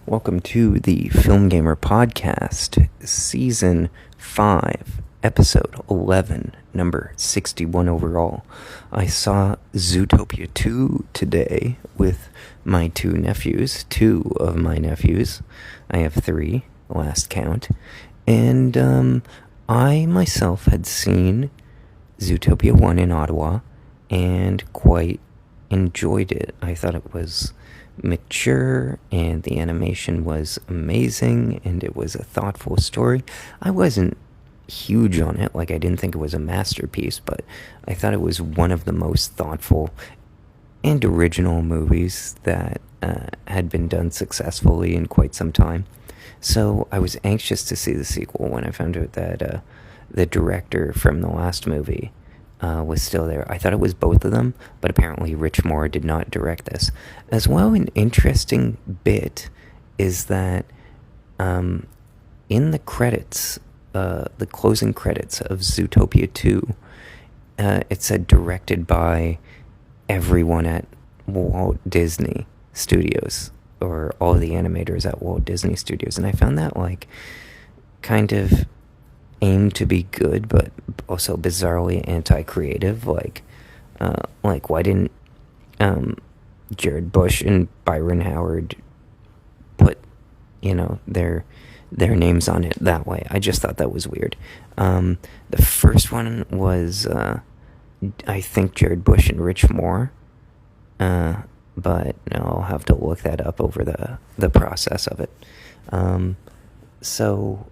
Welcome to the FilmGamer podcast, Season 5, Episode 11, number 61 overall. I saw Zootopia 2 today with my two of my nephews. I have three, last count. And I myself had seen Zootopia 1 in Ottawa and quite enjoyed it. I thought it was mature and the animation was amazing and it was a thoughtful story. I wasn't huge on it, like I didn't think it was a masterpiece, but I thought it was one of the most thoughtful and original movies that had been done successfully in quite some time. So I was anxious to see the sequel when I found out that the director from the last movie was still there. I thought it was both of them, but apparently Rich Moore did not direct this. As well, an interesting bit is that in the credits, the closing credits of Zootopia 2, it said directed by everyone at Walt Disney Studios, or all of the animators at Walt Disney Studios, and I found that kind of aimed to be good, but also bizarrely anti-creative. Like why didn't Jared Bush and Byron Howard put their names on it that way? I just thought that was weird. The first one was I think Jared Bush and Rich Moore, but I'll have to look that up over the process of it. So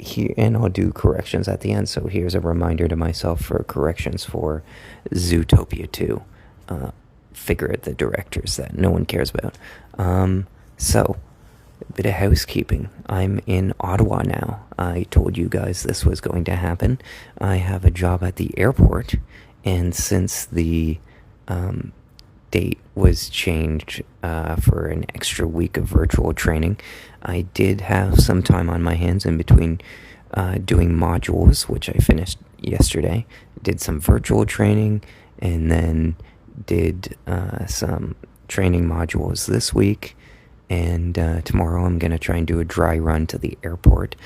here, and I'll do corrections at the end, so here's a reminder to myself for corrections for Zootopia 2. Figure out the directors that no one cares about. So, a bit of housekeeping. I'm in Ottawa now. I told you guys this was going to happen. I have a job at the airport, and since the date was changed for an extra week of virtual training, I did have some time on my hands in between doing modules, which I finished yesterday, did some virtual training, and then did some training modules this week, and tomorrow I'm going to try and do a dry run to the airport.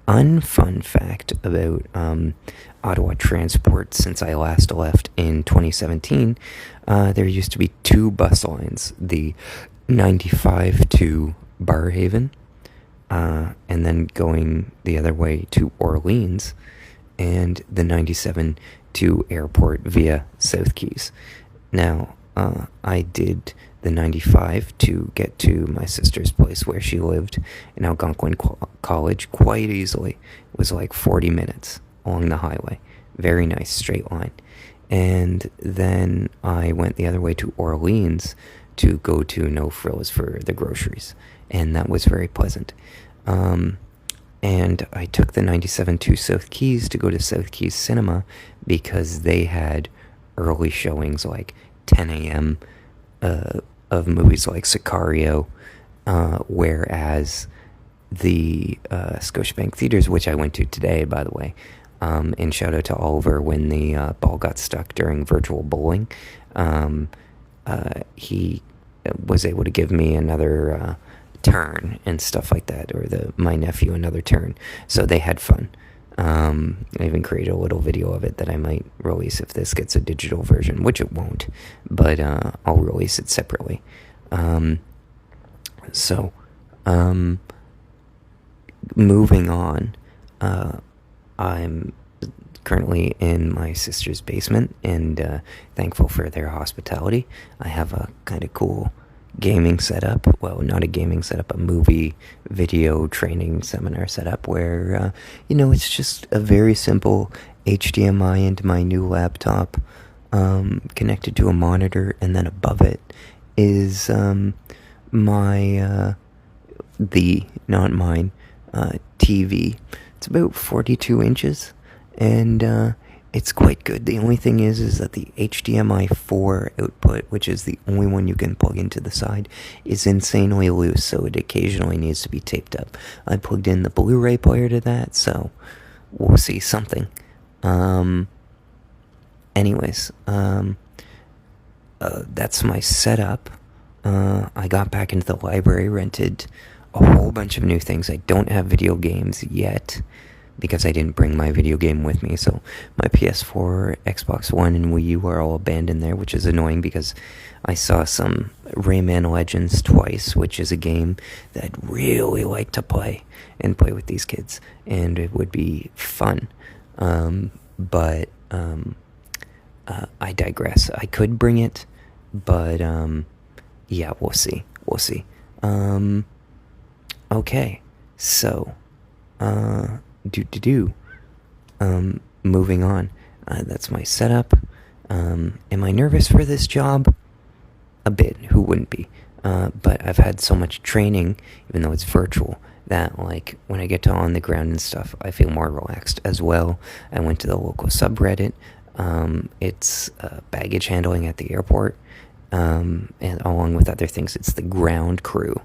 Unfun fact about Ottawa transport: since I last left in 2017, there used to be two bus lines, the 95 to Barrhaven, and then going the other way to Orleans, and the 97 to airport via South Keys. Now, I did the 95 to get to my sister's place where she lived in Algonquin College quite easily. It was like 40 minutes along the highway. Very nice straight line. And then I went the other way to Orleans to go to No Frills for the groceries, and that was very pleasant. And I took the 97 to South Keys to go to South Keys Cinema because they had early showings like 10 a.m. Of movies like Sicario, whereas the Scotiabank Theaters, which I went to today, by the way, and shout out to Oliver when the ball got stuck during virtual bowling, he was able to give me another turn and stuff like that, or my nephew another turn, so they had fun. I even created a little video of it that I might release if this gets a digital version, which it won't, but I'll release it separately. Moving on, I'm currently in my sister's basement, and thankful for their hospitality. I have a kind of cool gaming setup. Well, not a gaming setup, a movie video training seminar setup where, it's just a very simple HDMI into my new laptop, connected to a monitor, and then above it is my TV. It's about 42 inches, and it's quite good. The only thing is that the HDMI 4 output, which is the only one you can plug into the side, is insanely loose, so it occasionally needs to be taped up. I plugged in the Blu-ray player to that, so we'll see something. Anyways, that's my setup. I got back into the library, rented a whole bunch of new things. I don't have video games yet because I didn't bring my video game with me. So my PS4, Xbox One, and Wii U are all abandoned there, which is annoying because I saw some Rayman Legends twice, which is a game that I'd really like to play and play with these kids, and it would be fun. But I digress. I could bring it, but yeah, we'll see. Okay, so moving on. That's my setup. Am I nervous for this job? A bit. Who wouldn't be? But I've had so much training, even though it's virtual, that like when I get to on the ground and stuff, I feel more relaxed as well. I went to the local subreddit. It's baggage handling at the airport, and along with other things, it's the ground crew.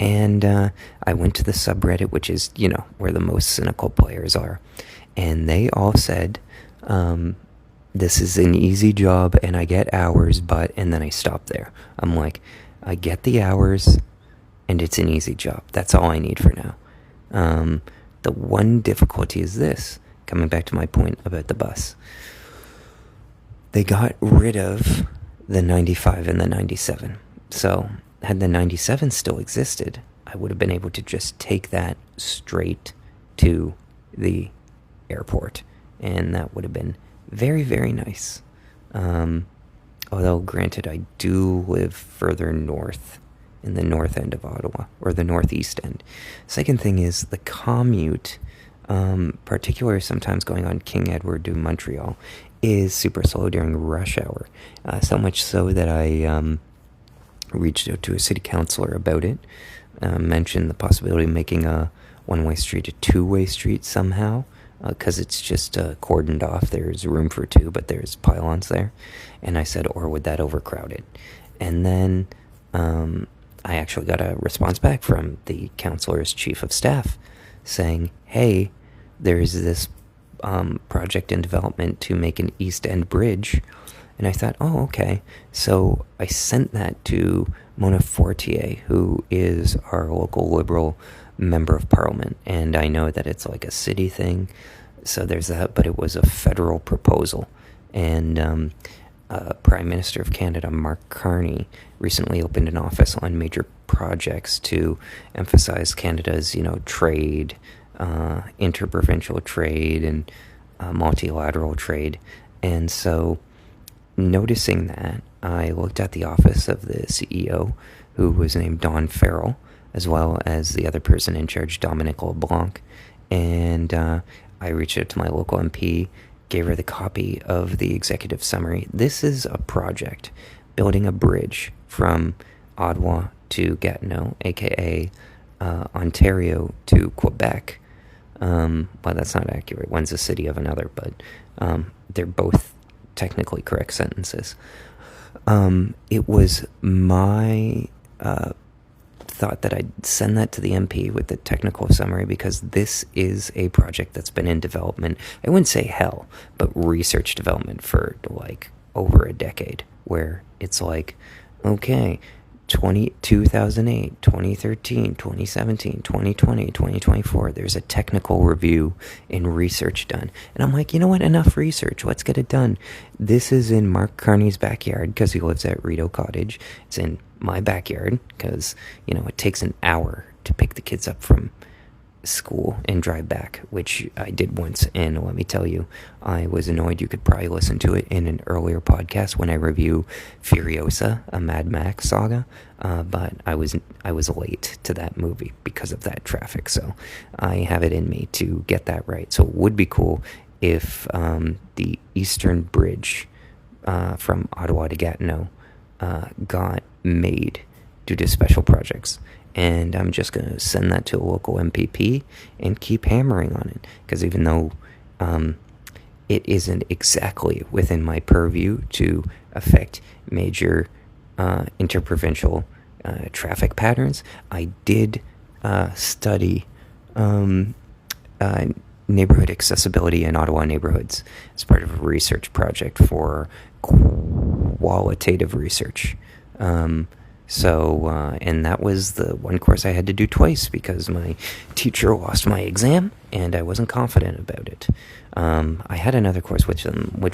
And I went to the subreddit, which is, where the most cynical players are. And they all said, this is an easy job and I get hours, and then I stop there. I'm like, I get the hours and it's an easy job. That's all I need for now. The one difficulty is this, coming back to my point about the bus. They got rid of the 95 and the 97. So had the 97 still existed, I would have been able to just take that straight to the airport, and that would have been very, very nice. Although, granted, I do live further north, in the north end of Ottawa, or the northeast end. Second thing is the commute, particularly sometimes going on King Edward to Montreal, is super slow during rush hour. So much so that I reached out to a city councillor about it, mentioned the possibility of making a one-way street a two-way street somehow, because it's just cordoned off. There's room for two, but there's pylons there. And I said, or would that overcrowd it? And then I actually got a response back from the councillor's chief of staff saying, hey, there's this project in development to make an East End bridge. And I thought, oh, okay. So I sent that to Mona Fortier, who is our local Liberal member of Parliament. And I know that it's like a city thing, so there's that, but it was a federal proposal. And Prime Minister of Canada, Mark Carney, recently opened an office on major projects to emphasize Canada's, trade, interprovincial trade, and multilateral trade. And so, noticing that, I looked at the office of the CEO, who was named Don Farrell, as well as the other person in charge, Dominic LeBlanc, and I reached out to my local MP, gave her the copy of the executive summary. This is a project building a bridge from Ottawa to Gatineau, aka Ontario to Quebec. Well, that's not accurate. One's a city of another, but they're both technically correct sentences. It was my thought that I'd send that to the MP with the technical summary, because this is a project that's been in development, I wouldn't say hell, but research development for like over a decade, where it's like, okay, 2008, 2013, 2017, 2020, 2024, there's a technical review and research done. And I'm like, you know what, enough research, let's get it done. This is in Mark Carney's backyard, because he lives at Rideau Cottage. It's in my backyard, because, it takes an hour to pick the kids up from school and drive back, which I did once, and let me tell you, I was annoyed. You could probably listen to it in an earlier podcast when I review Furiosa, a Mad Max saga, but I was late to that movie because of that traffic, so I have it in me to get that right. So it would be cool if the Eastern Bridge from Ottawa to Gatineau got made due to special projects. And I'm just going to send that to a local MPP and keep hammering on it. Because even though it isn't exactly within my purview to affect major interprovincial traffic patterns, I did study neighborhood accessibility in Ottawa neighborhoods as part of a research project for qualitative research. So, and that was the one course I had to do twice because my teacher lost my exam and I wasn't confident about it. I had another course which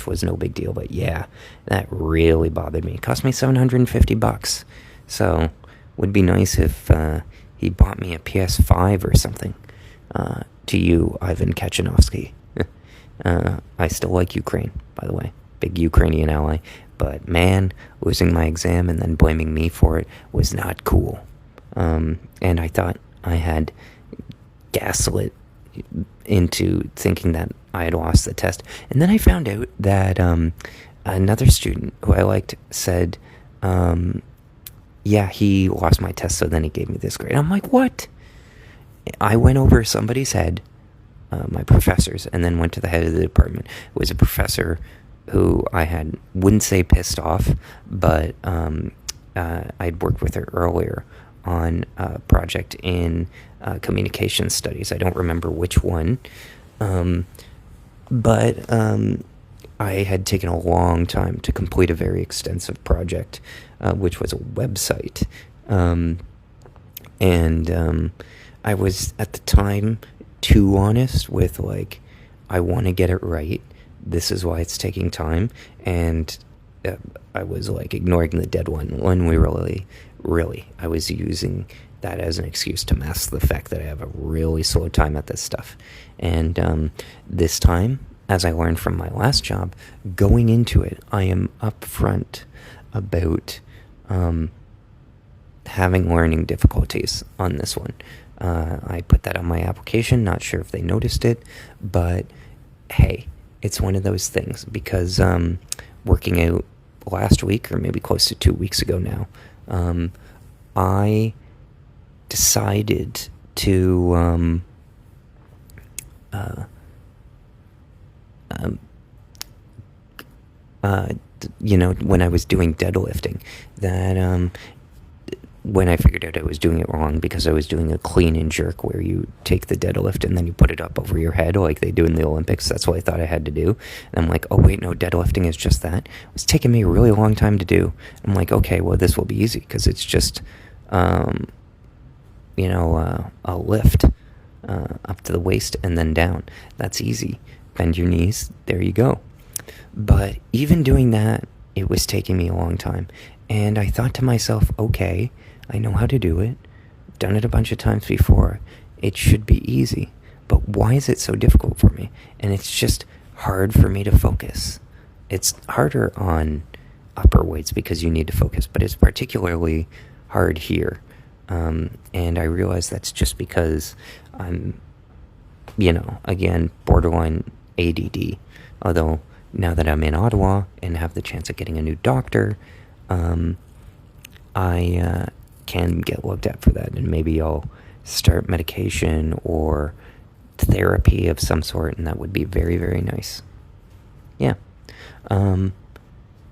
was no big deal, but yeah, that really bothered me. It cost me $750. So, would be nice if he bought me a PS5 or something. To you, Ivan Kachanovsky. I still like Ukraine, by the way. Big Ukrainian ally. But man, losing my exam and then blaming me for it was not cool. And I thought I had gaslit into thinking that I had lost the test. And then I found out that another student who I liked said, yeah, he lost my test, so then he gave me this grade. I'm like, what? I went over somebody's head, my professor's, and then went to the head of the department. It was a professor who I wouldn't say pissed off, but I'd worked with her earlier on a project in communication studies. I don't remember which one, but I had taken a long time to complete a very extensive project, which was a website. And I was, at the time, too honest with, like, I want to get it right. This is why it's taking time. And I was, like, ignoring the deadline when we really, I was using that as an excuse to mask the fact that I have a really slow time at this stuff. And this time, as I learned from my last job, going into it, I am upfront about having learning difficulties on this one. I put that on my application, not sure if they noticed it, but hey, it's one of those things because working out last week, or maybe close to 2 weeks ago now, I decided to when I was doing deadlifting, that when I figured out I was doing it wrong because I was doing a clean and jerk where you take the deadlift and then you put it up over your head like they do in the Olympics. That's what I thought I had to do. And I'm like, oh wait, no, deadlifting is just that. It was taking me a really long time to do. I'm like, okay, well this will be easy because it's just, a lift up to the waist and then down. That's easy. Bend your knees. There you go. But even doing that, it was taking me a long time. And I thought to myself, okay, I know how to do it. I've done it a bunch of times before. It should be easy. But why is it so difficult for me? And it's just hard for me to focus. It's harder on upper weights because you need to focus, but it's particularly hard here. And I realize that's just because I'm, again, borderline ADD. Although now that I'm in Ottawa and have the chance of getting a new doctor, I can get looked at for that, and maybe I'll start medication or therapy of some sort, and that would be very, very nice. Yeah.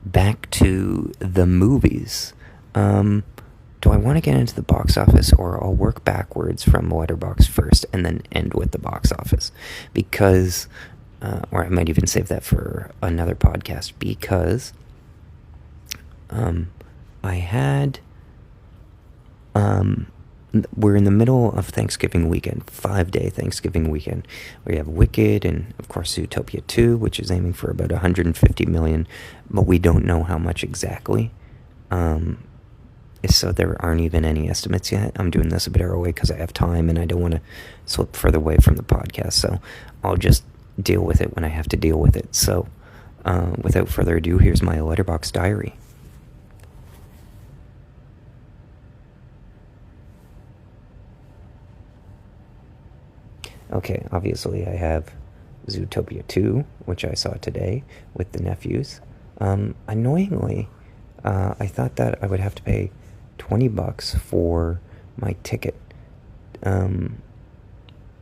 Back to the movies. Do I want to get into the box office, or I'll work backwards from Letterboxd first and then end with the box office? Because, or I might even save that for another podcast, because we're in the middle of Thanksgiving weekend, 5-day Thanksgiving weekend. We have Wicked and, of course, Zootopia 2, which is aiming for about 150 million, but we don't know how much exactly. So there aren't even any estimates yet. I'm doing this a bit early because I have time and I don't want to slip further away from the podcast, so I'll just deal with it when I have to deal with it. So, without further ado, here's my Letterboxd diary. Okay, obviously I have Zootopia 2, which I saw today with the nephews. Annoyingly, I thought that I would have to pay $20 for my ticket, and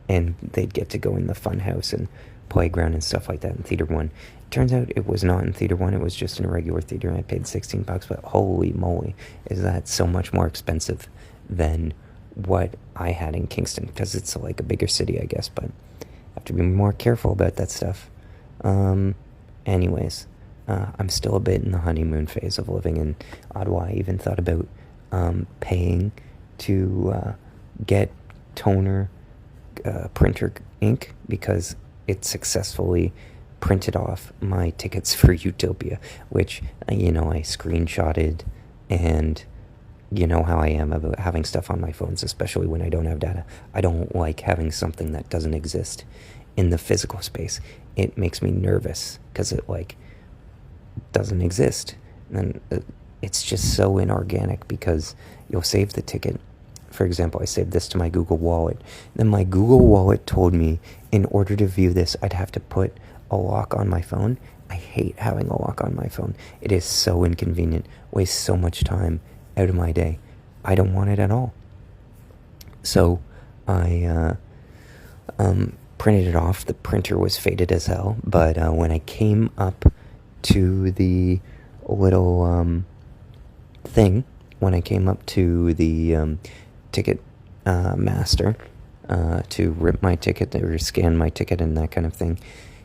they'd get to go in the fun house and playground and stuff like that in Theater 1. It turns out it was not in Theater 1, it was just in a regular theater, and I paid $16, but holy moly, is that so much more expensive than what I had in Kingston, because it's like a bigger city, I guess, but I have to be more careful about that stuff. Anyways, I'm still a bit in the honeymoon phase of living in Ottawa. I even thought about paying to get toner printer ink because it successfully printed off my tickets for Zootopia, which, I screenshotted, and you know how I am about having stuff on my phones, especially when I don't have data. I don't like having something that doesn't exist in the physical space. It makes me nervous because it doesn't exist. And it's just so inorganic because you'll save the ticket. For example, I saved this to my Google Wallet. Then my Google Wallet told me in order to view this, I'd have to put a lock on my phone. I hate having a lock on my phone. It is so inconvenient, wastes so much time out of my day. I don't want it at all. So I printed it off. The printer was faded as hell, but when I came up to the little thing, when I came up to the ticket master to rip my ticket or scan my ticket and that kind of thing,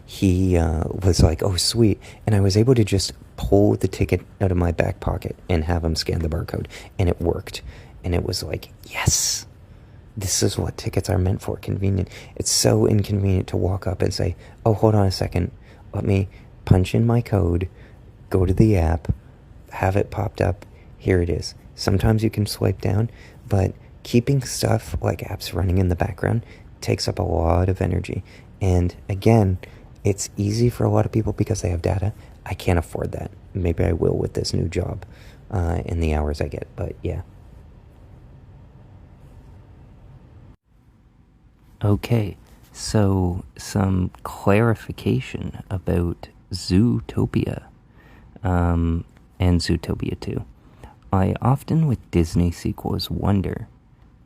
he was like, oh, sweet. And I was able to just pull the ticket out of my back pocket and have him scan the barcode. And it worked. And it was like, yes, this is what tickets are meant for, convenient. It's so inconvenient to walk up and say, oh, hold on a second. Let me punch in my code, go to the app, have it popped up. Here it is. Sometimes you can swipe down, but keeping stuff like apps running in the background takes up a lot of energy. And again, it's easy for a lot of people because they have data. I can't afford that. Maybe I will with this new job in the hours I get, but yeah. Okay, so some clarification about Zootopia and Zootopia 2. I often with Disney sequels wonder,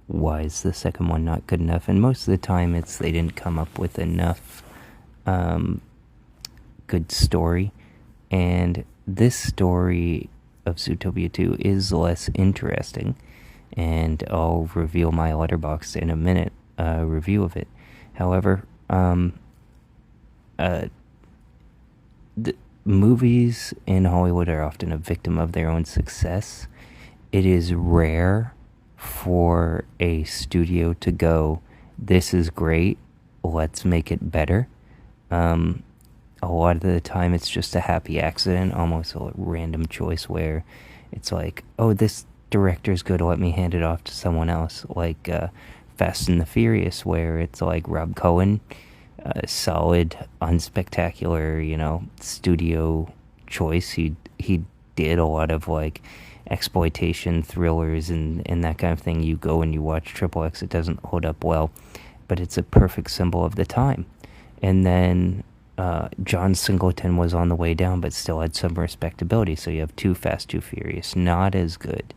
why is the second one not good enough? And most of the time it's they didn't come up with enough good story. And this story of Zootopia 2 is less interesting. And I'll reveal my Letterboxd in a minute, review of it. However, the movies in Hollywood are often a victim of their own success. It is rare for a studio to go, this is great, let's make it better. A lot of the time it's just a happy accident, almost a random choice where it's like, oh, this director's good, let me hand it off to someone else. Like Fast and the Furious, where it's like Rob Cohen, solid, unspectacular, studio choice. He did a lot of like exploitation thrillers and that kind of thing. You go and you watch Triple X, it doesn't hold up well, but it's a perfect symbol of the time. And then John Singleton was on the way down, but still had some respectability. So you have Too Fast, Too Furious, not as good.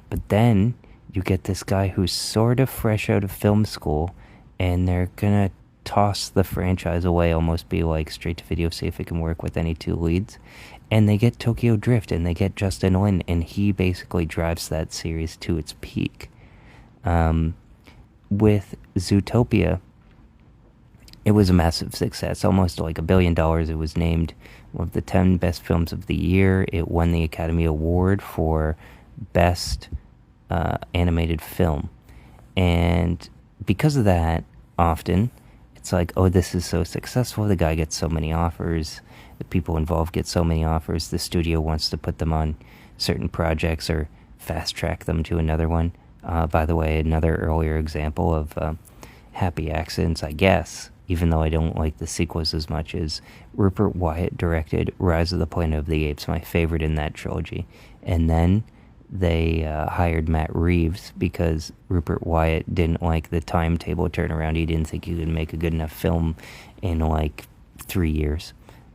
But then you get this guy who's sort of fresh out of film school, and they're gonna toss the franchise away, almost be like straight to video, see if it can work with any two leads. And they get Tokyo Drift, and they get Justin Lin, and he basically drives that series to its peak. With Zootopia, it was a massive success, almost like $1 billion. It was named one of the 10 best films of the year. It won the Academy Award for Best Animated Film. And because of that, often, it's like, oh, this is so successful. The guy gets so many offers. The people involved get so many offers. The studio wants to put them on certain projects or fast-track them to another one. By the way, another earlier example of happy accidents, I guess, even though I don't like the sequels as much, is Rupert Wyatt directed Rise of the Planet of the Apes, my favorite in that trilogy. And then they hired Matt Reeves because Rupert Wyatt didn't like the timetable turnaround. He didn't think he could make a good enough film in like 3 years.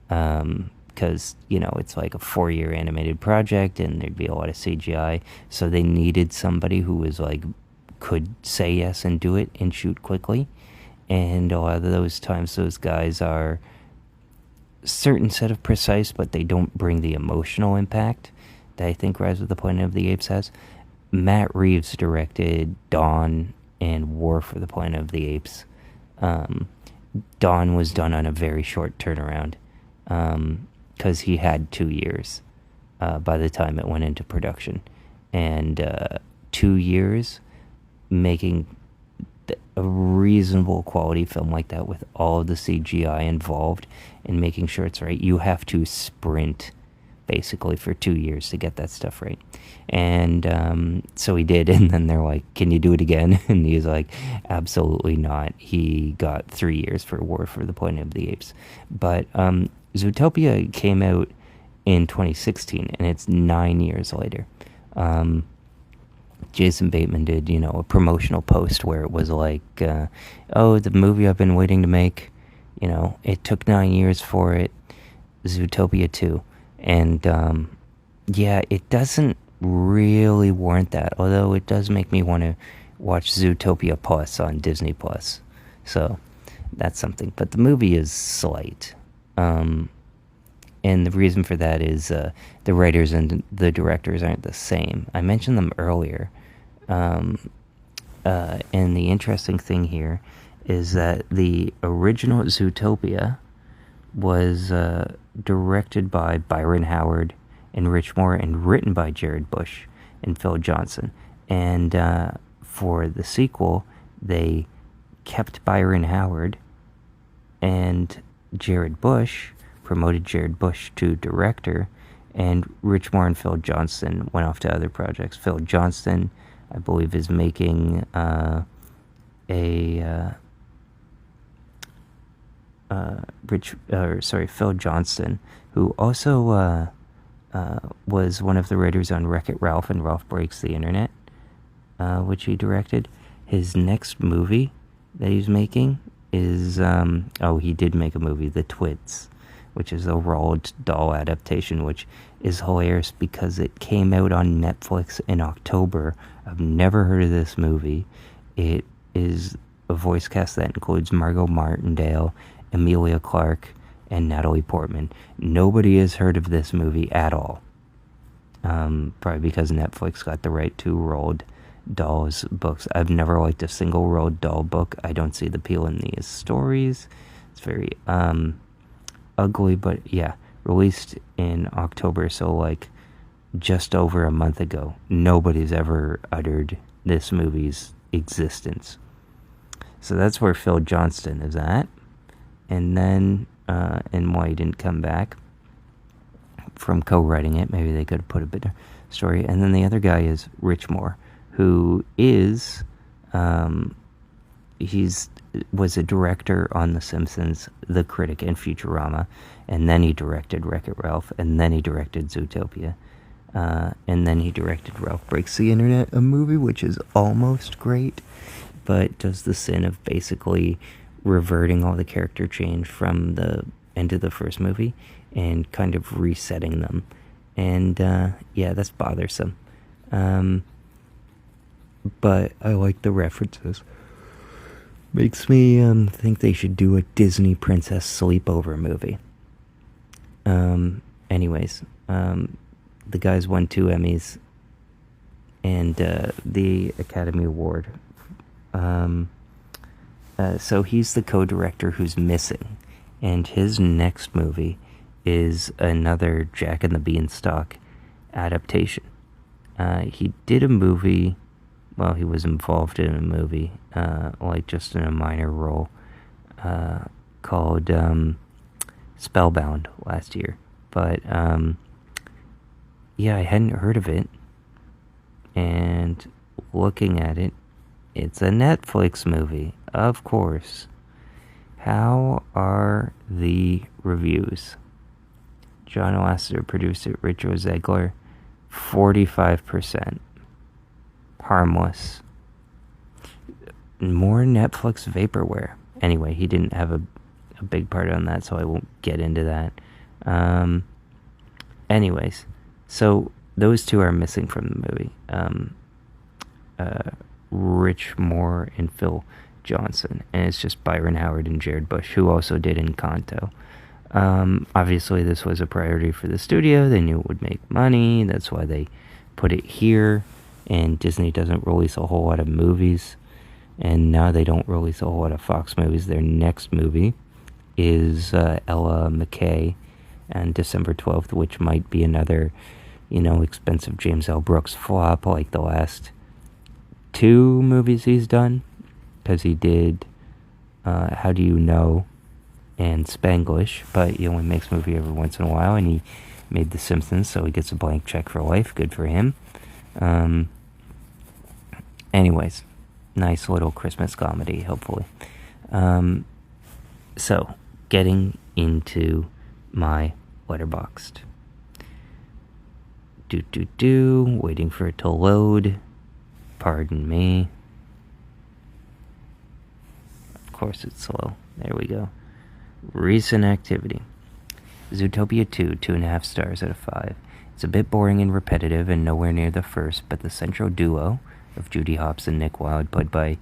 Because, it's like a 4-year animated project and there'd be a lot of CGI. So they needed somebody who was like, could say yes and do it and shoot quickly. And a lot of those times those guys are a certain set of precise, but they don't bring the emotional impact that I think Rise of the Planet of the Apes has. Matt Reeves directed Dawn and War for the Planet of the Apes. Dawn was done on a very short turnaround because he had 2 years by the time it went into production. and 2 years making a reasonable quality film like that with all of the CGI involved and making sure it's right. You have to sprint basically for 2 years to get that stuff right. And so he did, and then they're like, can you do it again? And he's like, absolutely not. He got 3 years for War for the Planet of the Apes. But Zootopia came out in 2016, and it's 9 years later. Jason Bateman did, a promotional post where it was like, oh, the movie I've been waiting to make, it took 9 years for it, Zootopia 2. And, yeah, it doesn't really warrant that, although it does make me want to watch Zootopia Plus on Disney Plus. So, that's something. But the movie is slight. And the reason for that is the writers and the directors aren't the same. I mentioned them earlier. And the interesting thing here is that the original Zootopia was directed by Byron Howard and Rich Moore and written by Jared Bush and Phil Johnson. And for the sequel, they kept Byron Howard and Jared Bush, promoted Jared Bush to director, and Rich Moore and Phil Johnston went off to other projects. Phil Johnston, I believe, is making Phil Johnston, who also was one of the writers on Wreck-It Ralph and Ralph Breaks the Internet, which he directed. His next movie that he's making is, he did make a movie, The Twits, which is a Roald Dahl adaptation, which is hilarious because it came out on Netflix in October. I've never heard of this movie. It is a voice cast that includes Margot Martindale, Emilia Clarke, and Natalie Portman. Nobody has heard of this movie at all. Probably because Netflix got the right to Roald Dahl's books. I've never liked a single Roald Dahl book. I don't see the appeal in these stories. It's very ugly, but yeah, released in October, so like just over a month ago. Nobody's ever uttered this movie's existence. So that's where Phil Johnston is at. And then, and why he didn't come back from co-writing it. Maybe they could have put a bit of story. And then the other guy is Rich Moore, who is, was a director on The Simpsons, The Critic, and Futurama, and then he directed Wreck-It Ralph, and then he directed Zootopia, and then he directed Ralph Breaks the Internet, a movie which is almost great, but does the sin of basically reverting all the character change from the end of the first movie and kind of resetting them, and yeah, that's bothersome. But I like the references. Makes me think they should do a Disney Princess sleepover movie. Anyways, the guys won 2 Emmys and the Academy Award. So he's the co-director who's missing, and his next movie is another Jack and the Beanstalk adaptation. He did a movie. Well, he was involved in a movie, like just in a minor role, called Spellbound last year. But, yeah, I hadn't heard of it. And looking at it, it's a Netflix movie, of course. How are the reviews? John Lasseter produced it, Richard Zegler, 45%. Harmless. More Netflix vaporware. Anyway, he didn't have a big part on that, so I won't get into that. Anyways, so those two are missing from the movie. Rich Moore and Phil Johnson, and it's just Byron Howard and Jared Bush, who also did Encanto. Obviously, this was a priority for the studio. They knew it would make money. That's why they put it here. And Disney doesn't release a whole lot of movies, and now they don't release a whole lot of Fox movies. Their next movie is Ella McKay on December 12th, which might be another expensive James L. Brooks flop like the last 2 movies he's done, because he did How Do You Know and Spanglish, but he only makes movie every once in a while, and he made The Simpsons, so he gets a blank check for life. Good for him. Anyways, nice little Christmas comedy, hopefully. So, getting into my Letterboxd. Waiting for it to load. Pardon me. Of course it's slow. There we go. Recent activity. Zootopia 2, 2.5 stars out of 5. It's a bit boring and repetitive and nowhere near the first, but the central duo of Judy Hopps and Nick Wilde, played by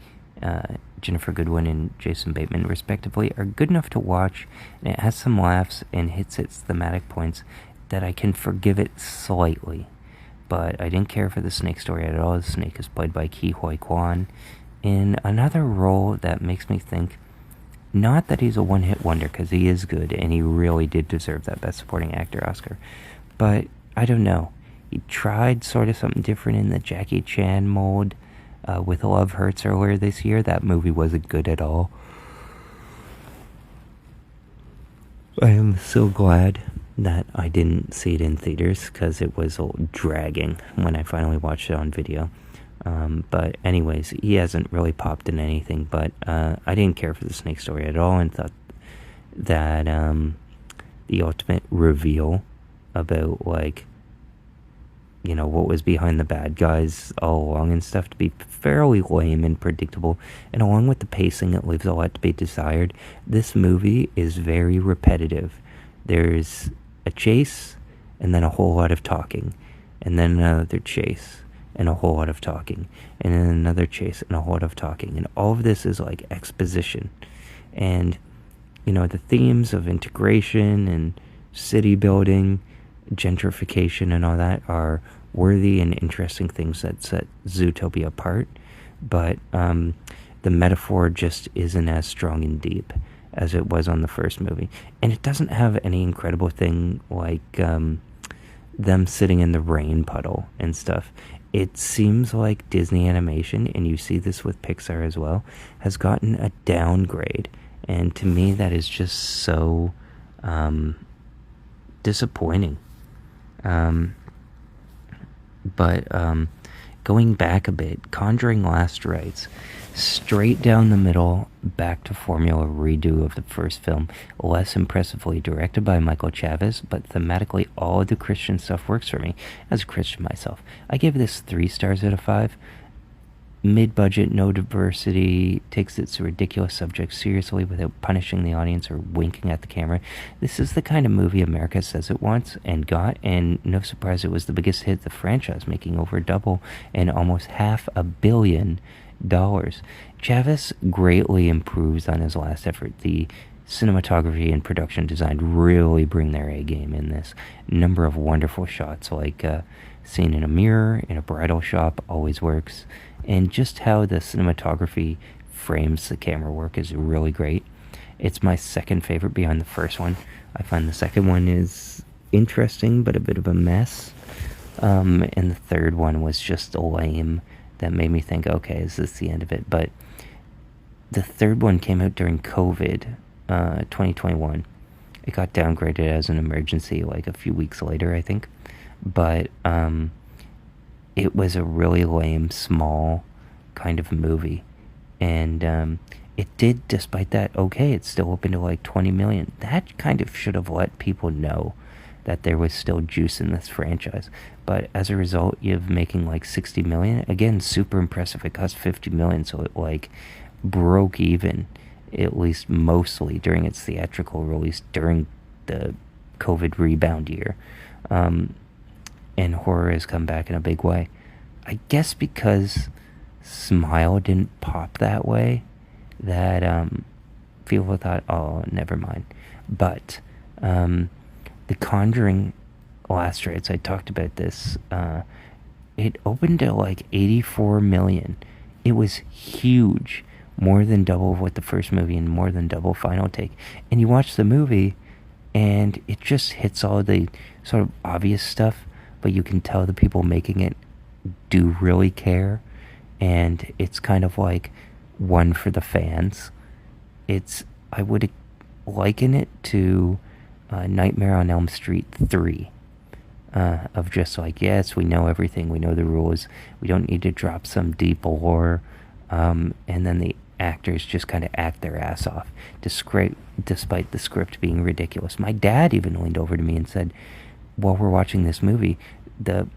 Jennifer Goodwin and Jason Bateman, respectively, are good enough to watch, and it has some laughs and hits its thematic points that I can forgive it slightly. But I didn't care for the snake story at all. The snake is played by Ke Huy Quan in another role that makes me think, not that he's a one-hit wonder, because he is good, and he really did deserve that Best Supporting Actor Oscar, but I don't know. He tried sort of something different in the Jackie Chan mold with Love Hurts earlier this year. That movie wasn't good at all. I am so glad that I didn't see it in theaters, because it was dragging when I finally watched it on video. But anyways, he hasn't really popped in anything, but I didn't care for the snake story at all, and thought that the ultimate reveal about, what was behind the bad guys all along and stuff to be fairly lame and predictable, and along with the pacing, it leaves a lot to be desired. This movie is very repetitive. There's a chase, and then a whole lot of talking, and then another chase, and a whole lot of talking, and then another chase, and a whole lot of talking, and all of this is like exposition. And, the themes of integration and city building, gentrification, and all that are worthy and interesting things that set Zootopia apart, but the metaphor just isn't as strong and deep as it was on the first movie. And it doesn't have any incredible thing like them sitting in the rain puddle and stuff. It seems like Disney animation, and you see this with Pixar as well, has gotten a downgrade. And to me, that is just so disappointing. But going back a bit, Conjuring Last Rites, straight down the middle, back to formula redo of the first film, less impressively directed by Michael Chavez, but thematically all of the Christian stuff works for me, as a Christian myself. I give this 3 stars out of 5. Mid-budget, no diversity, takes its ridiculous subject seriously without punishing the audience or winking at the camera. This is the kind of movie America says it wants and got, and no surprise it was the biggest hit of the franchise, making over double and almost $500 million. Chavez greatly improves on his last effort. The cinematography and production design really bring their A game in this. Number of wonderful shots, like scene in a mirror, in a bridal shop, always works. And just how the cinematography frames the camera work is really great. It's my second favorite behind the first one. I find the second one is interesting, but a bit of a mess. And the third one was just lame. That made me think, okay, is this the end of it? But the third one came out during COVID, 2021. It got downgraded as an emergency like a few weeks later, I think. But it was a really lame, small kind of movie. And it did, despite that, okay, it's still open to like 20 million. That kind of should have let people know that there was still juice in this franchise. But as a result, you have making like 60 million. Again, super impressive. It cost 50 million, so it like broke even, at least mostly, during its theatrical release during the COVID rebound year. And horror has come back in a big way. I guess because Smile didn't pop that way, that people thought, oh, never mind. But The Conjuring Last Rites, I talked about this, it opened to like 84 million. It was huge, more than double what the first movie and more than double Final Take. And you watch the movie, and it just hits all the sort of obvious stuff, but you can tell the people making it do really care, and it's kind of like one for the fans. I would liken it to Nightmare on Elm Street 3. Of just like, yes, we know everything, we know the rules, we don't need to drop some deep lore, and then the actors just kind of act their ass off, despite the script being ridiculous. My dad even leaned over to me and said, while we're watching this movie, the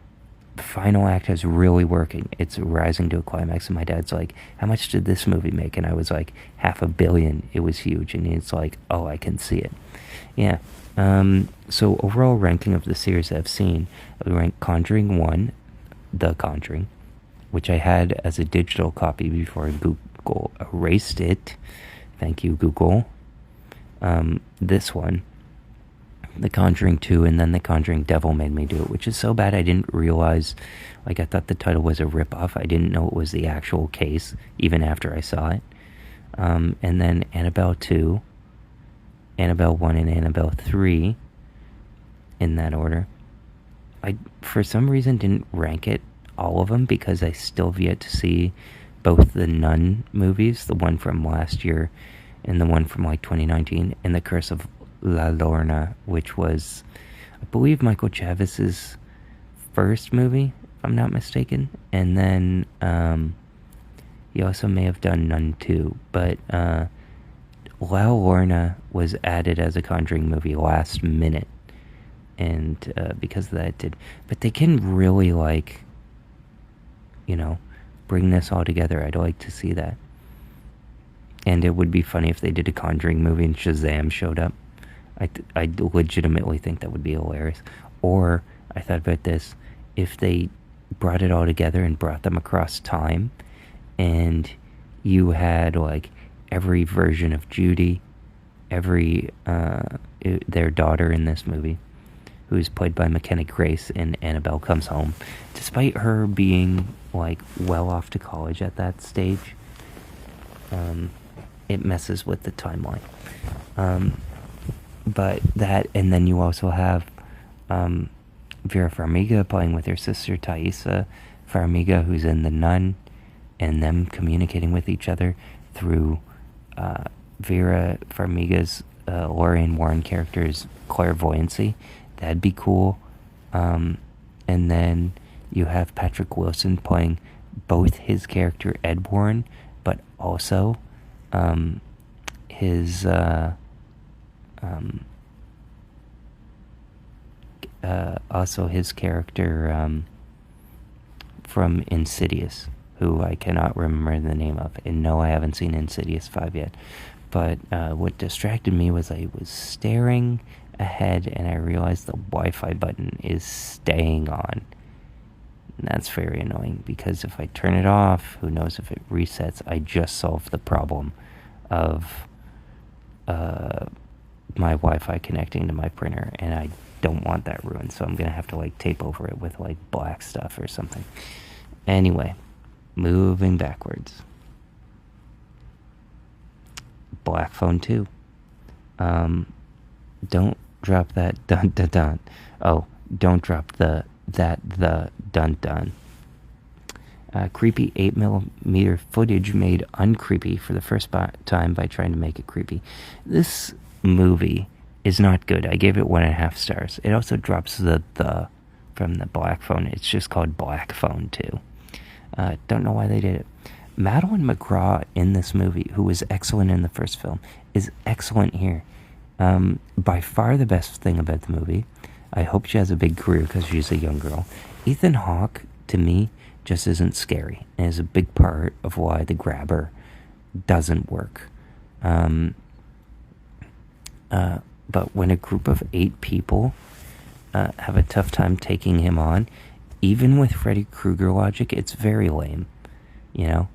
final act is really working. It's rising to a climax, and my dad's like, how much did this movie make? And I was like, $500 million. It was huge. And he's like, oh, I can see it. Yeah. So overall ranking of the series I've seen, I would rank Conjuring 1, The Conjuring, which I had as a digital copy before Google erased it. Thank you, Google. This one, The Conjuring 2, and then The Conjuring Devil made me do it, which is so bad I didn't realize, I thought the title was a ripoff. I didn't know it was the actual case, even after I saw it. And then Annabelle 2, Annabelle 1, and Annabelle 3, in that order. I, for some reason, didn't rank it, all of them, because I still have yet to see both the Nun movies, the one from last year and the one from 2019, and The Curse of La Llorona, which was, I believe, Michael Chavez's first movie, if I'm not mistaken. And then he also may have done Nun 2, but La Llorona was added as a Conjuring movie last minute, and because of that it did. But they can really, bring this all together. I'd like to see that. And it would be funny if they did a Conjuring movie and Shazam showed up. I legitimately think that would be hilarious. Or, I thought about this, if they brought it all together and brought them across time, and you had, every version of Judy, every, their daughter in this movie, who's played by McKenna Grace in Annabelle Comes Home, despite her being, well off to college at that stage, it messes with the timeline. But that, and then you also have Vera Farmiga playing with her sister Thaisa Farmiga, who's in The Nun, and them communicating with each other through Vera Farmiga's Lorraine Warren character's clairvoyancy. That'd be cool. And then you have Patrick Wilson playing both his character Ed Warren, but also his character from Insidious, who I cannot remember the name of. And no, I haven't seen Insidious 5 yet. But what distracted me was I was staring ahead and I realized the Wi-Fi button is staying on. And that's very annoying, because if I turn it off, who knows if it resets. I just solved the problem of my Wi-Fi connecting to my printer, and I don't want that ruined, so I'm gonna have to tape over it with black stuff or something. Anyway, moving backwards. Black Phone 2. Don't drop that dun dun dun. Oh, don't drop the dun dun. Creepy 8mm footage made uncreepy for the first time by trying to make it creepy. This movie is not good. I gave it 1.5 stars. It also drops the from the Black Phone. It's just called Black Phone 2. Don't know why they did it. Madeline McGraw in this movie, who was excellent in the first film, is excellent here. By far the best thing about the movie. I hope she has a big career because she's a young girl. Ethan Hawke, to me, just isn't scary, and is a big part of why The Grabber doesn't work. But when a group of 8 people have a tough time taking him on, even with Freddy Krueger logic, it's very lame. The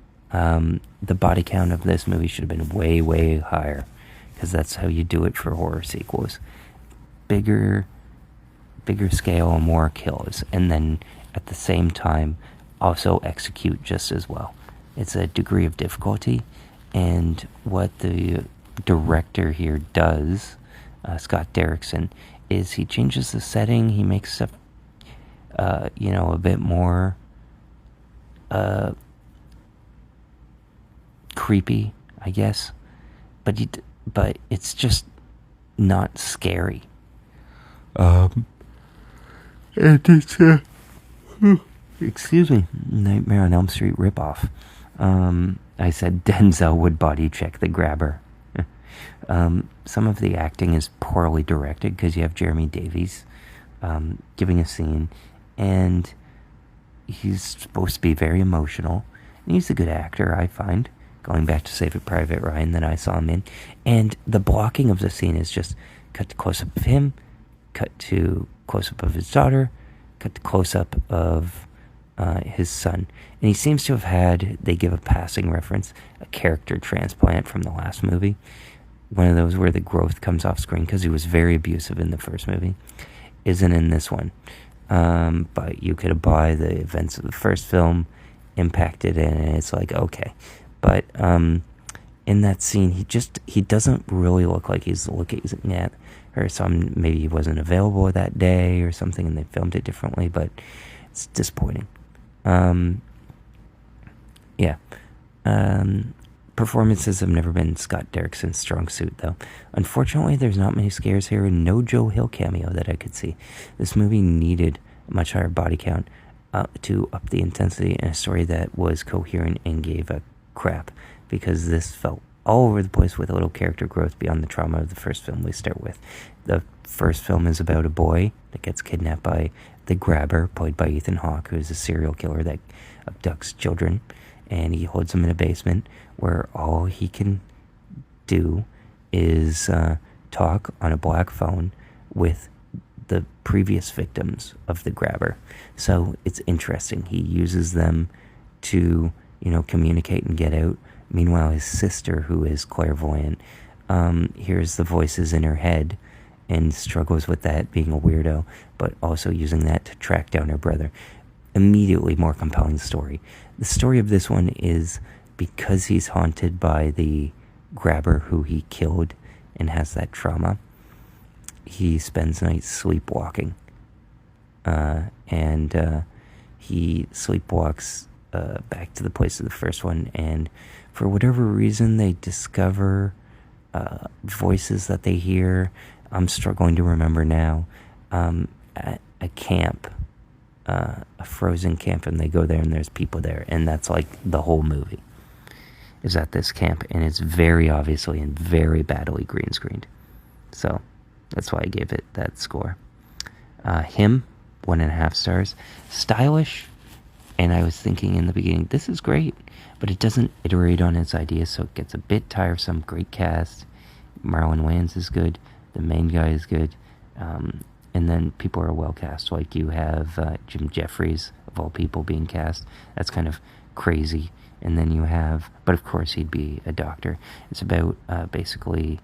body count of this movie should have been way, way higher, because that's how you do it for horror sequels. Bigger scale and more kills, and then at the same time also execute just as well. It's a degree of difficulty, and what the director here does, Scott Derrickson, is he changes the setting, he makes stuff a bit more creepy, I guess. But it's just not scary. And it's excuse me, Nightmare on Elm Street ripoff. I said Denzel would body check the grabber. Some of the acting is poorly directed because you have Jeremy Davies giving a scene, and he's supposed to be very emotional. And he's a good actor, I find, going back to Saving Private Ryan that I saw him in. And the blocking of the scene is just cut to close-up of him, cut to close-up of his daughter, cut to close-up of his son. And he seems to have had, they give a passing reference, a character transplant from the last movie. One of those where the growth comes off screen, because he was very abusive in the first movie. Isn't in this one. But you could buy the events of the first film impacted it, and it's like, okay. But in that scene, he doesn't really look like he's looking at her. So maybe he wasn't available that day or something, and they filmed it differently, but it's disappointing. Performances have never been Scott Derrickson's strong suit, though. Unfortunately, there's not many scares here, and no Joe Hill cameo that I could see. This movie needed a much higher body count to up the intensity in a story that was coherent and gave a crap, because this felt all over the place with a little character growth beyond the trauma of the first film we start with. The first film is about a boy that gets kidnapped by the grabber, played by Ethan Hawke, who is a serial killer that abducts children, and he holds them in a basement where all he can do is talk on a black phone with the previous victims of the grabber. So it's interesting. He uses them to, communicate and get out. Meanwhile, his sister, who is clairvoyant, hears the voices in her head and struggles with that, being a weirdo, but also using that to track down her brother. Immediately more compelling story. The story of this one is because he's haunted by the grabber who he killed and has that trauma, he spends nights sleepwalking. And he sleepwalks back to the place of the first one, and for whatever reason they discover voices that they hear. I'm struggling to remember now. At a camp, a frozen camp, and they go there and there's people there, and that's like the whole movie is at this camp, and it's very obviously and very badly green screened. So that's why I gave it that score. Him, 1.5 stars. Stylish, and I was thinking in the beginning, this is great, but it doesn't iterate on its ideas, so it gets a bit tiresome. Great cast. Marlon Wayans is good. The main guy is good. And then people are well cast. Like you have Jim Jeffries, of all people, being cast. That's kind of crazy. And then you have, but of course he'd be a doctor. It's about basically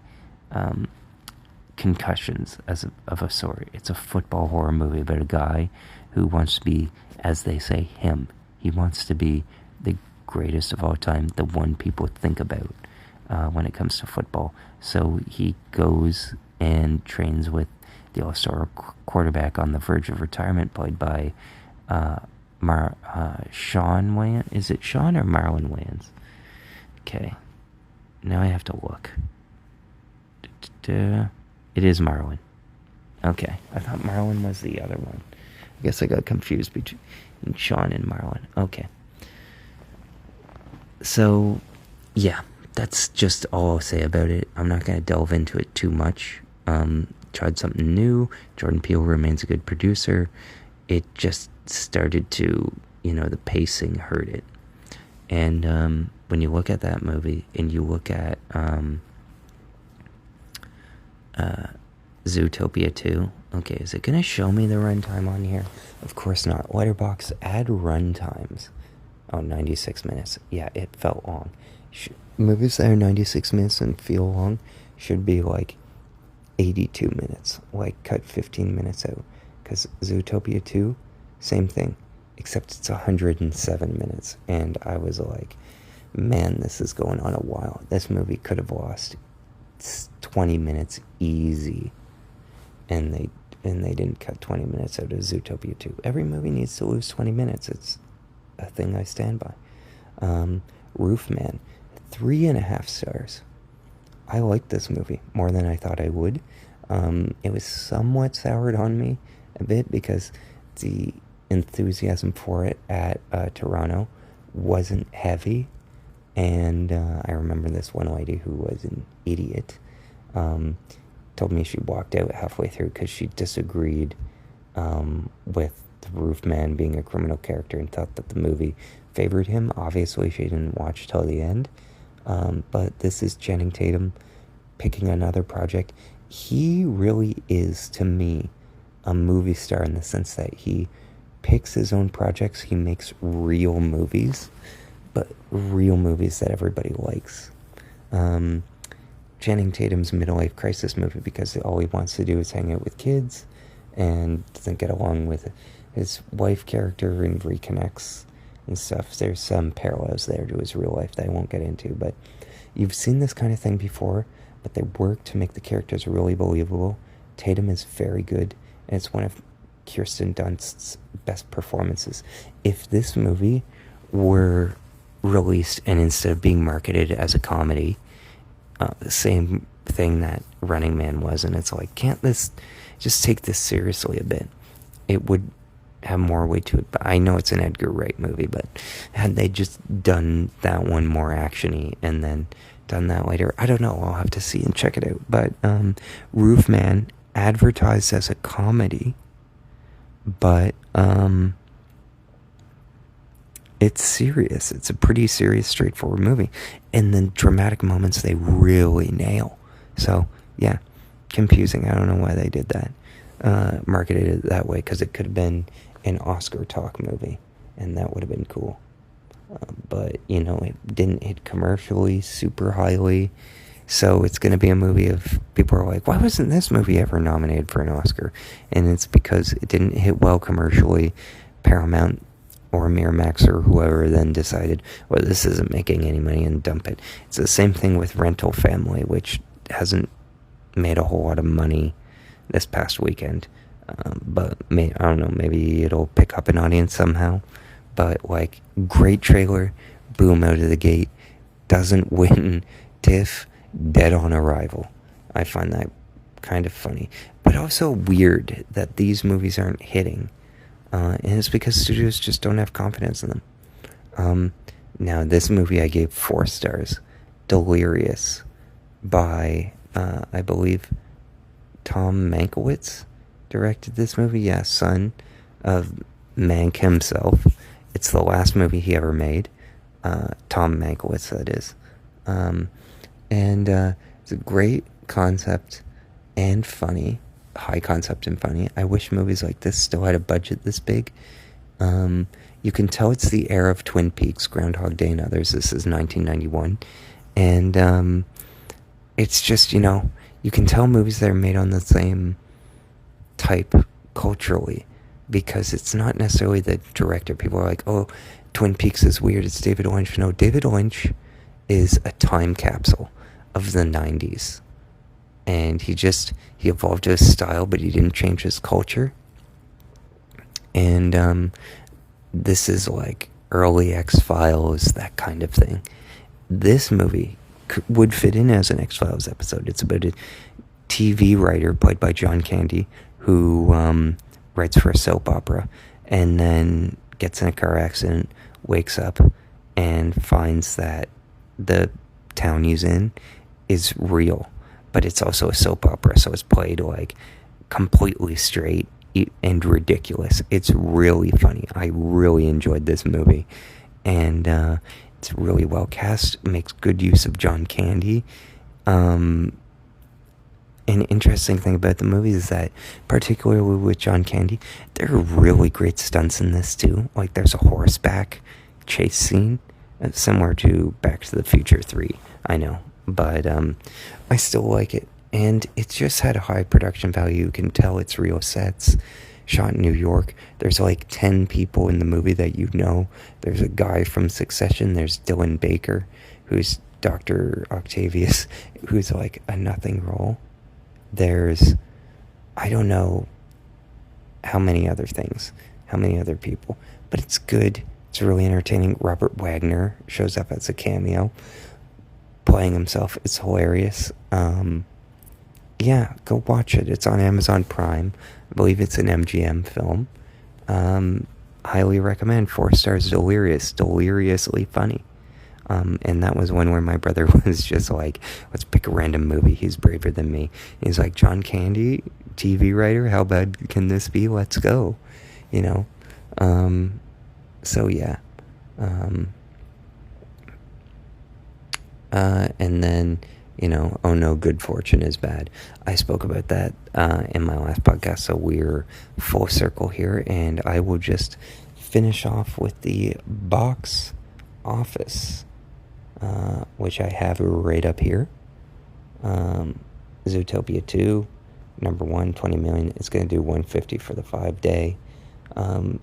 concussions of a sort. It's a football horror movie about a guy who wants to be, as they say, him. He wants to be the greatest of all time, the one people think about when it comes to football. So he goes and trains with the all-star quarterback on the verge of retirement, played by Sean Wayans. Is it Sean or Marlon Wayans? Okay. Now I have to look. It is Marlon. Okay. I thought Marlon was the other one. I guess I got confused between Sean and Marlon. Okay. So, yeah. That's just all I'll say about it. I'm not going to delve into it too much. Tried something new. Jordan Peele remains a good producer. It just started to, the pacing hurt it. And when you look at that movie and you look at Zootopia 2, okay, is it going to show me the runtime on here? Of course not. Letterboxd, add runtimes. Oh, 96 minutes. Yeah, it felt long. Movies that are 96 minutes and feel long should be like 82 minutes. Like, cut 15 minutes out. Because Zootopia 2, same thing. Except it's 107 minutes. And I was like, man, this is going on a while. This movie could have lost 20 minutes easy. And they and they didn't cut 20 minutes out of Zootopia 2. Every movie needs to lose 20 minutes. It's a thing I stand by. Roofman, 3.5 stars. I liked this movie more than I thought I would. It was somewhat soured on me a bit because the enthusiasm for it at Toronto wasn't heavy. And I remember this one lady who was an idiot told me she walked out halfway through because she disagreed with the Roofman being a criminal character and thought that the movie favored him. Obviously, she didn't watch till the end. But this is Channing Tatum picking another project. He really is, to me, a movie star in the sense that he picks his own projects. He makes real movies, but real movies that everybody likes. Channing Tatum's midlife crisis movie because all he wants to do is hang out with kids and doesn't get along with his wife character and reconnects and stuff. There's some parallels there to his real life that I won't get into, but you've seen this kind of thing before, but they work to make the characters really believable. Tatum is very good, and it's one of Kirsten Dunst's best performances. If this movie were released and instead of being marketed as a comedy, the same thing that Running Man was, and it's like, can't this just take this seriously a bit? It would have more weight to it. But I know it's an Edgar Wright movie, but had they just done that one more actiony and then done that later, I don't know, I'll have to see and check it out. But Roofman advertised as a comedy, but it's serious. It's a pretty serious, straightforward movie. And the dramatic moments they really nail. So, yeah, confusing. I don't know why they did that. Marketed it that way, because it could have been an Oscar talk movie, and that would have been cool. But, you know, it didn't hit commercially super highly. So it's going to be a movie of people are like, why wasn't this movie ever nominated for an Oscar? And it's because it didn't hit well commercially. Paramount or Miramax or whoever then decided, well, this isn't making any money, and dump it. It's the same thing with Rental Family, which hasn't made a whole lot of money this past weekend. But I don't know, maybe it'll pick up an audience somehow. But, like, great trailer, boom, out of the gate, doesn't win TIFF, dead on arrival. I find that kind of funny. But also weird that these movies aren't hitting. And it's because studios just don't have confidence in them. Now, this movie I gave 4 stars. Delirious by, I believe, Tom Mankiewicz directed this movie. Yeah, son of Mank himself. It's the last movie he ever made. Tom Mankiewicz, that is. And it's a great concept and funny. High concept and funny. I wish movies like this still had a budget this big. You can tell it's the era of Twin Peaks, Groundhog Day, and others. This is 1991. And it's just, you know, you can tell movies that are made on the same type culturally, because it's not necessarily the director. People are like, oh, Twin Peaks is weird, it's David Lynch. No, David Lynch is a time capsule of the 90s. And he evolved his style, but he didn't change his culture. And this is like early X-Files, that kind of thing. This movie would fit in as an X-Files episode. It's about a TV writer played by John Candy who writes for a soap opera and then gets in a car accident, wakes up, and finds that the town he's in is real. But it's also a soap opera, so it's played like completely straight and ridiculous. It's really funny. I really enjoyed this movie. And it's really well cast, makes good use of John Candy. An interesting thing about the movie is that, particularly with John Candy, there are really great stunts in this too. Like, there's a horseback chase scene, similar to Back to the Future 3, I know. But I still like it. And it just had a high production value. You can tell it's real sets, shot in New York. There's like 10 people in the movie that you know. There's a guy from Succession. There's Dylan Baker, who's Dr. Octavius, who's like a nothing role. There's, I don't know, how many other things, how many other people. But it's good. It's really entertaining. Robert Wagner shows up as a cameo, playing himself. It's hilarious. Yeah, go watch it. It's on Amazon Prime. I believe it's an MGM film. Highly recommend. 4 stars. Deliriously funny. And that was one where my brother was just like, let's pick a random movie. He's braver than me. And he's like, John Candy, TV writer, how bad can this be? Let's go. You know? So yeah. And then, you know, oh no, good fortune is bad. I spoke about that in my last podcast, so we're full circle here, and I will just finish off with the box office, which I have right up here. Zootopia 2, number 1, 20 million. It's going to do 150 for the 5-day.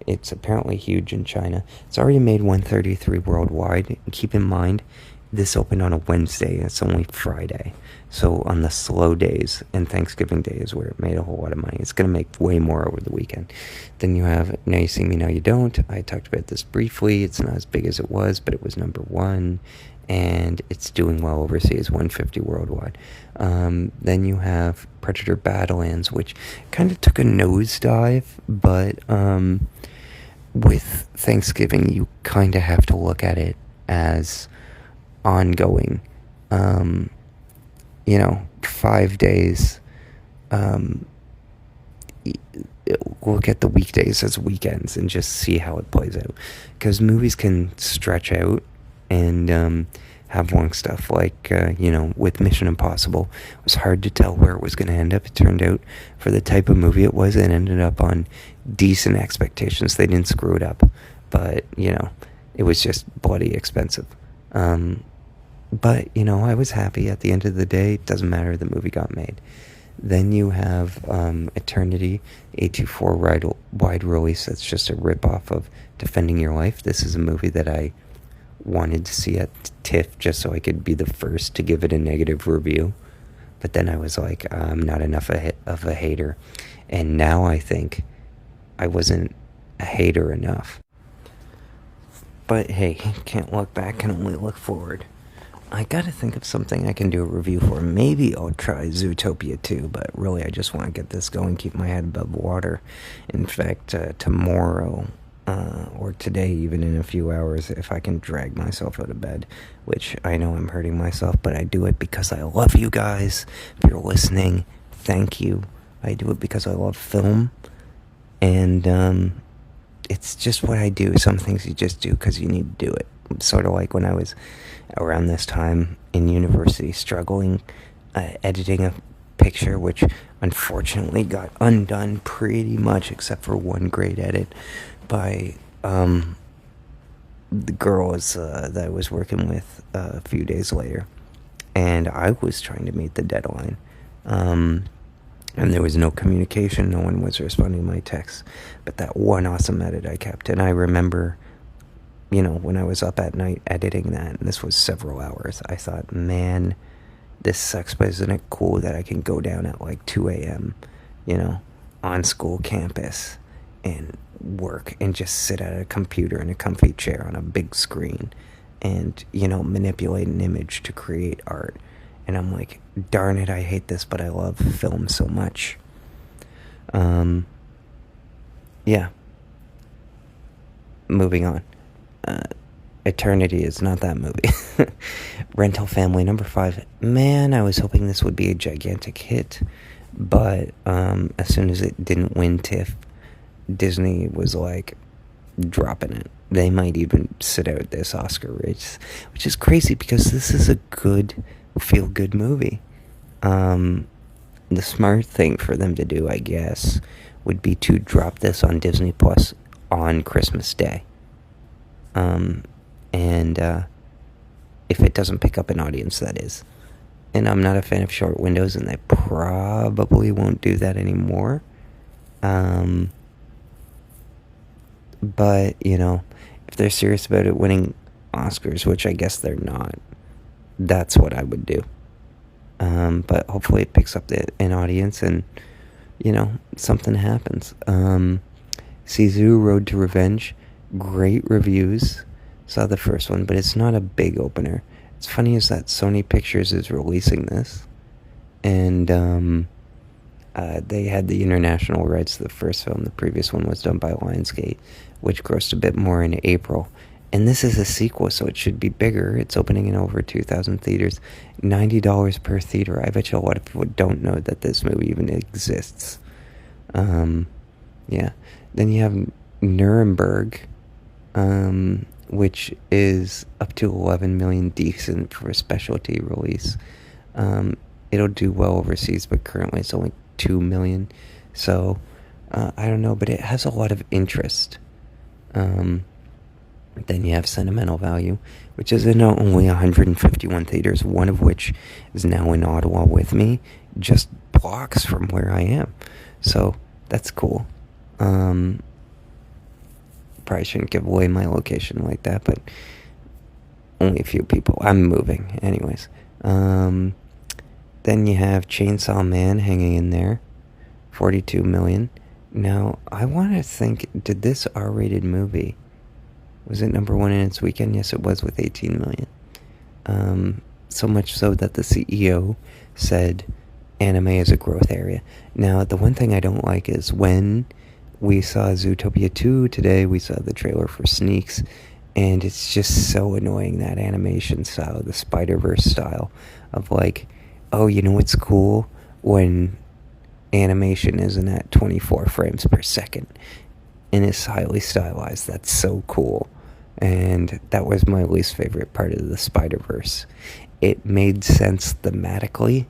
It's apparently huge in China. It's already made 133 worldwide. Keep in mind, this opened on a Wednesday. It's only Friday. So on the slow days, and Thanksgiving Day is where it made a whole lot of money. It's going to make way more over the weekend. Then you have Now You See Me, Now You Don't. I talked about this briefly. It's not as big as it was, but it was number 1. And it's doing well overseas, 150 worldwide. Then you have Predator Battlelands, which kind of took a nosedive, but with Thanksgiving, you kind of have to look at it as ongoing. 5 days. Look at the weekdays as weekends and just see how it plays out. Because movies can stretch out and have long stuff like, with Mission Impossible. It was hard to tell where it was going to end up. It turned out, for the type of movie it was, it ended up on decent expectations. They didn't screw it up. But, it was just bloody expensive. But, I was happy at the end of the day. It doesn't matter, the movie got made. Then you have Eternity, A24 wide release. That's just a rip-off of Defending Your Life. This is a movie that I wanted to see at TIFF just so I could be the first to give it a negative review. But then I was like, I'm not enough of a hater. And now I think I wasn't a hater enough. But hey, can't look back, can only look forward. I gotta think of something I can do a review for. Maybe I'll try Zootopia 2, but really I just want to get this going, keep my head above water. In fact, tomorrow, or today, even in a few hours, if I can drag myself out of bed, which I know I'm hurting myself, but I do it because I love you guys. If you're listening, thank you. I do it because I love film, and it's just what I do. Some things you just do because you need to do it. Sort of like when I was around this time in university struggling, editing a picture, which unfortunately got undone pretty much except for one great edit by the girls that I was working with a few days later. And I was trying to meet the deadline. And there was no communication. No one was responding to my texts. But that one awesome edit I kept. And I remember, when I was up at night editing that, and this was several hours, I thought, man, this sucks, but isn't it cool that I can go down at like 2 a.m., on school campus and work and just sit at a computer in a comfy chair on a big screen and, manipulate an image to create art. And I'm like, darn it, I hate this, but I love film so much. Yeah. Moving on. Eternity is not that movie. Rental Family, number 5. Man, I was hoping this would be a gigantic hit, but as soon as it didn't win TIFF, Disney was like dropping it. They might even sit out this Oscar race, which is crazy because this is a good, feel-good movie. The smart thing for them to do, I guess, would be to drop this on Disney Plus on Christmas Day. And if it doesn't pick up an audience, that is. And I'm not a fan of short windows, and they probably won't do that anymore. But, if they're serious about it winning Oscars, which I guess they're not, that's what I would do. But hopefully it picks up an audience, and something happens. Sisu Road to Revenge, great reviews. Saw the first one, but it's not a big opener. It's funny is that Sony Pictures is releasing this, and they had the international rights to the first film. The previous one was done by Lionsgate, which grossed a bit more in April. And this is a sequel, so it should be bigger. It's opening in over 2,000 theaters, $90 per theater. I bet you a lot of people don't know that this movie even exists. Yeah. Then you have Nuremberg, which is up to 11 million, decent for a specialty release. It'll do well overseas, but currently it's only 2 million. So, I don't know, but it has a lot of interest. Then you have Sentimental Value, which is in only 151 theaters, one of which is now in Ottawa with me, just blocks from where I am. So, that's cool. Probably shouldn't give away my location like that, but only a few people. I'm moving, anyways. Then you have Chainsaw Man hanging in there, 42 million. Now, I want to think, did this R-rated movie, was it number one in its weekend? Yes, it was, with 18 million. So much so that the CEO said anime is a growth area. Now, the one thing I don't like is when we saw Zootopia 2 today, we saw the trailer for Sneaks, and it's just so annoying, that animation style, the Spider-Verse style of like, oh, you know what's cool? When animation isn't at 24 frames per second and is highly stylized. That's so cool. And that was my least favorite part of the Spider-Verse. It made sense thematically,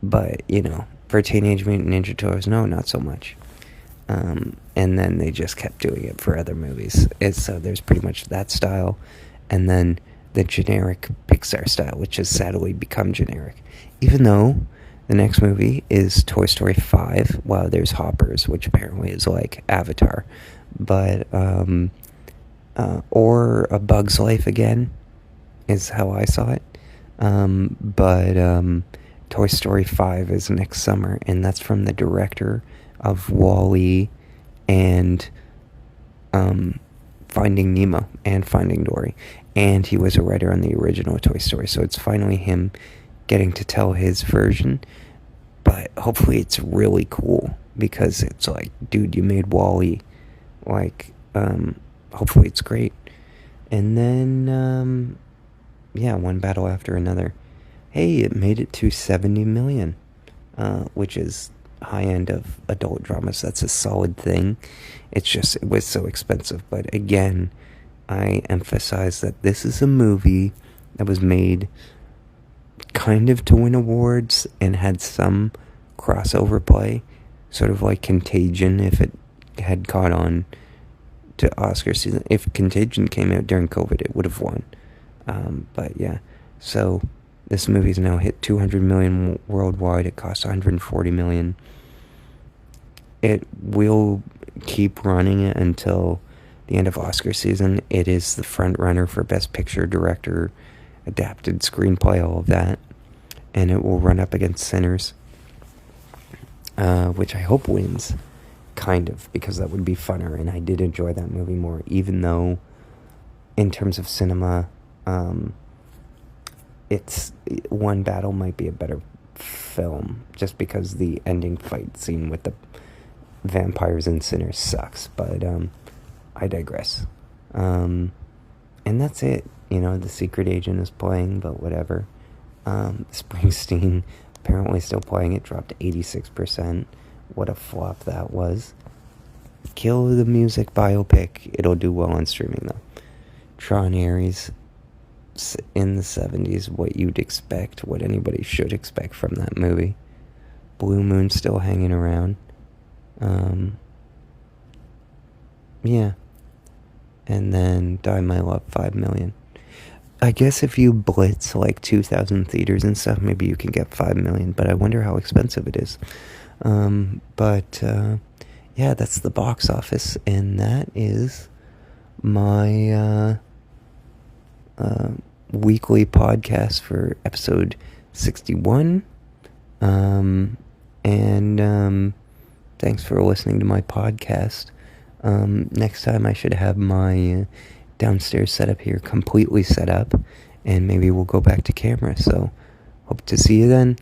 but, for Teenage Mutant Ninja Turtles, no, not so much. And then they just kept doing it for other movies. So there's pretty much that style, and then the generic Pixar style, which has sadly become generic. Even though the next movie is Toy Story 5, well, there's Hoppers, which apparently is like Avatar, but, or A Bug's Life Again, is how I saw it. But Toy Story 5 is next summer, and that's from the director of WALL-E and Finding Nemo and Finding Dory, and he was a writer on the original Toy Story, so it's finally him getting to tell his version. But hopefully it's really cool, because it's like, dude, you made WALL-E. Like, hopefully it's great. And then, one battle after another. Hey, it made it to 70 million, which is high end of adult dramas. That's a solid thing. It's just, it was so expensive. But again, I emphasize that this is a movie that was made kind of to win awards and had some crossover play, sort of like Contagion, if it had caught on to Oscar season. If Contagion came out during COVID, it would have won. But yeah, so this movie's now hit 200 million worldwide. It cost 140 million. It will keep running it until the end of Oscar season. It is the front runner for Best Picture, Director, Adapted Screenplay, all of that. And it will run up against Sinners, which I hope wins, kind of, because that would be funner, and I did enjoy that movie more, even though, in terms of cinema, it's, One Battle might be a better film, just because the ending fight scene with the vampires and sinners sucks, but, I digress. And that's it. The secret agent is playing, but whatever. Springsteen apparently still playing it, dropped 86%. What a flop that was. Kill the music biopic. It'll do well on streaming, though. Tron Ares, in the 70s, what you'd expect, what anybody should expect from that movie. Blue Moon still hanging around. Yeah. And then Die My Love, 5 million. I guess if you blitz like 2,000 theaters and stuff, maybe you can get 5 million, but I wonder how expensive it is. Yeah, that's the box office, and that is my weekly podcast for episode 61. Thanks for listening to my podcast. Next time I should have my downstairs setup here completely set up, and maybe we'll go back to camera. So, hope to see you then.